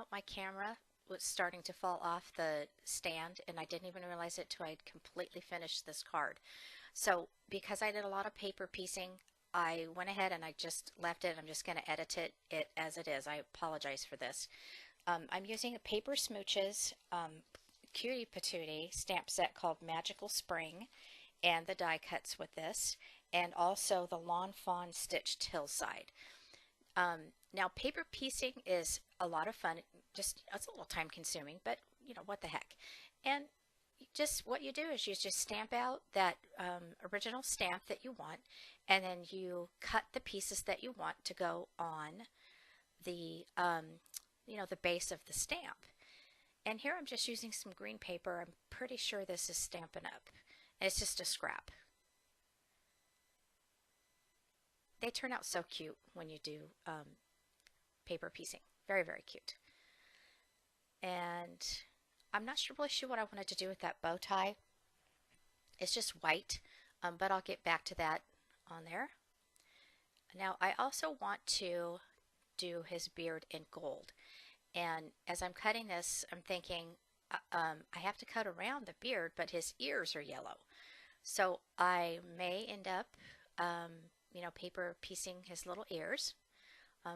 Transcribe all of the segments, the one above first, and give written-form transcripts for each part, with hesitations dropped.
out my camera was starting to fall off the stand, and I didn't even realize it till I'd completely finished this card. So because I did a lot of paper piecing, I went ahead and I just left it. I'm just going to edit it as it is. I apologize for this. I'm using a Paper Smooches Cutie Patootie stamp set called Magical Spring, and the die cuts with this, and also the Lawn Fawn Stitched Hillside. Now, paper piecing is a lot of fun. Just it's a little time consuming, but you know what the heck. And just what you do is you just stamp out that original stamp that you want, and then you cut the pieces that you want to go on the the base of the stamp. And here I'm just using some green paper. I'm pretty sure this is Stampin' Up. And it's just a scrap. They turn out so cute when you do paper piecing. Very, very cute. And I'm not really sure what I wanted to do with that bow tie. It's just white, but I'll get back to that on there. Now I also want to do his beard in gold. And as I'm cutting this, I'm thinking I have to cut around the beard, but his ears are yellow. So I may end up, paper piecing his little ears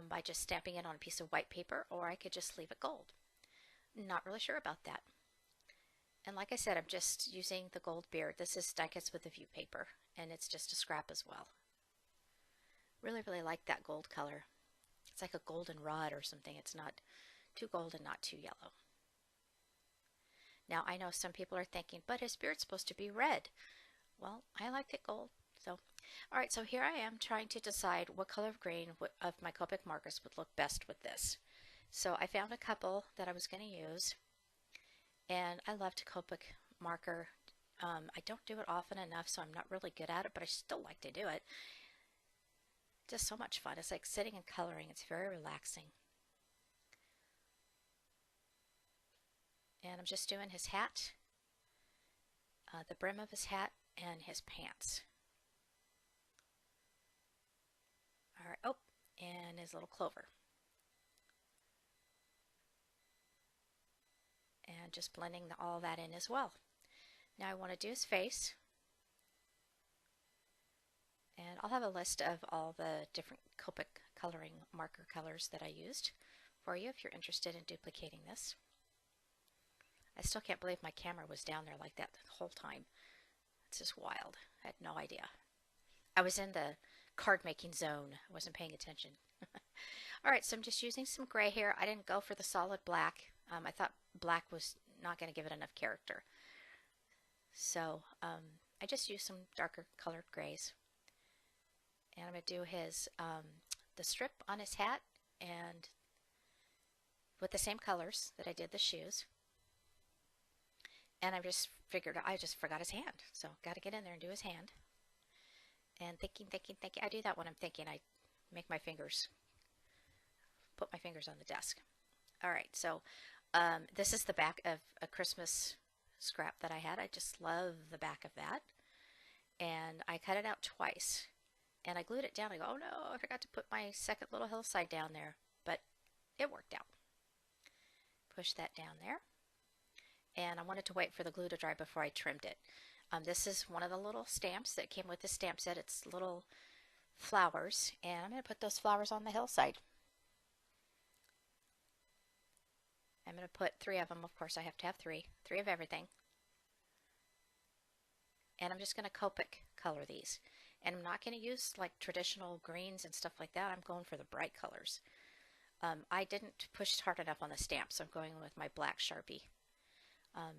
by just stamping it on a piece of white paper, or I could just leave it gold. Not really sure about that. And like I said, I'm just using the gold beard. This is die cuts with a view paper, and it's just a scrap as well. Really, really like that gold color. It's like a golden rod or something. It's not too gold and not too yellow. Now, I know some people are thinking, but his beard's supposed to be red. Well, I like it gold. So, all right, so here I am trying to decide what color of green of my Copic markers would look best with this. So I found a couple that I was going to use, and I love to Copic marker. I don't do it often enough, so I'm not really good at it, but I still like to do it. Just so much fun. It's like sitting and coloring. It's very relaxing. And I'm just doing his hat, the brim of his hat, and his pants. All right, oh, and his little clover. And just blending all that in as well. Now I want to do his face. And I'll have a list of all the different Copic coloring marker colors that I used for you if you're interested in duplicating this. I still can't believe my camera was down there like that the whole time. It's just wild. I had no idea. I was in the card making zone. I wasn't paying attention. Alright, so I'm just using some gray here. I didn't go for the solid black. I thought black was not going to give it enough character. So I just used some darker colored grays. And I'm going to do his the strip on his hat and with the same colors that I did the shoes. And I just figured I just forgot his hand. So got to get in there and do his hand. And thinking. I do that when I'm thinking. I make my fingers, put my fingers on the desk. All right, so this is the back of a Christmas scrap that I had. I just love the back of that. And I cut it out twice. And I glued it down. I go, oh no, I forgot to put my second little hillside down there. But it worked out. Push that down there. And I wanted to wait for the glue to dry before I trimmed it. This is one of the little stamps that came with the stamp set. It's little flowers, and I'm going to put those flowers on the hillside. I'm going to put 3 of them. Of course, I have to have 3 of everything. And I'm just going to Copic color these. And I'm not going to use like traditional greens and stuff like that. I'm going for the bright colors. I didn't push hard enough on the stamp, so I'm going with my black Sharpie.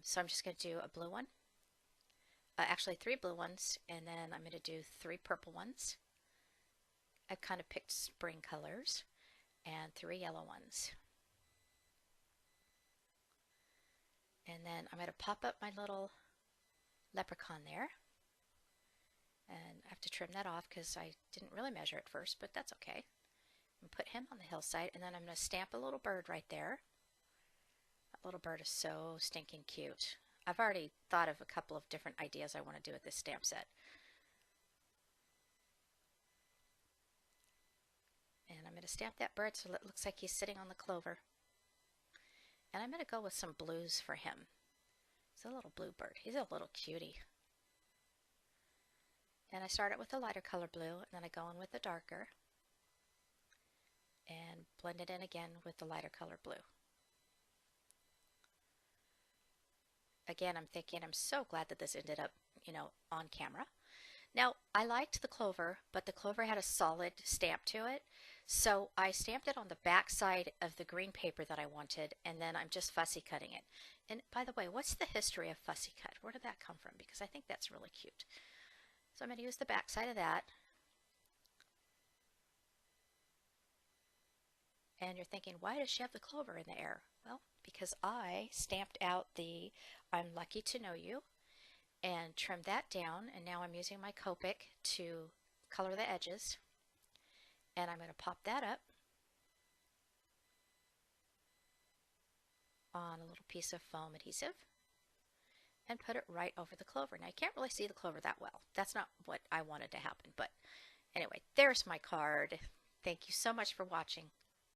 So I'm just going to do a blue one. Actually 3 blue ones, and then I'm going to do 3 purple ones. I kind of picked spring colors, and 3 yellow ones. And then I'm going to pop up my little leprechaun there. And I have to trim that off because I didn't really measure it first, but that's okay. And put him on the hillside, and then I'm going to stamp a little bird right there. That little bird is so stinking cute. I've already thought of a couple of different ideas I want to do with this stamp set. And I'm going to stamp that bird so it looks like he's sitting on the clover. And I'm going to go with some blues for him. He's a little bluebird. He's a little cutie. And I start it with a lighter color blue, and then I go in with the darker and blend it in again with the lighter color blue. Again, I'm thinking I'm so glad that this ended up, on camera. Now, I liked the clover, but the clover had a solid stamp to it. So I stamped it on the back side of the green paper that I wanted, and then I'm just fussy cutting it. And by the way, what's the history of fussy cut? Where did that come from? Because I think that's really cute. So I'm going to use the back side of that. And you're thinking, why does she have the clover in the air? Well, because I stamped out the I'm lucky to know you and trimmed that down, and now I'm using my Copic to color the edges, and I'm going to pop that up on a little piece of foam adhesive and put it right over the clover. Now, you can't really see the clover that well. That's not what I wanted to happen, but anyway, there's my card. Thank you so much for watching.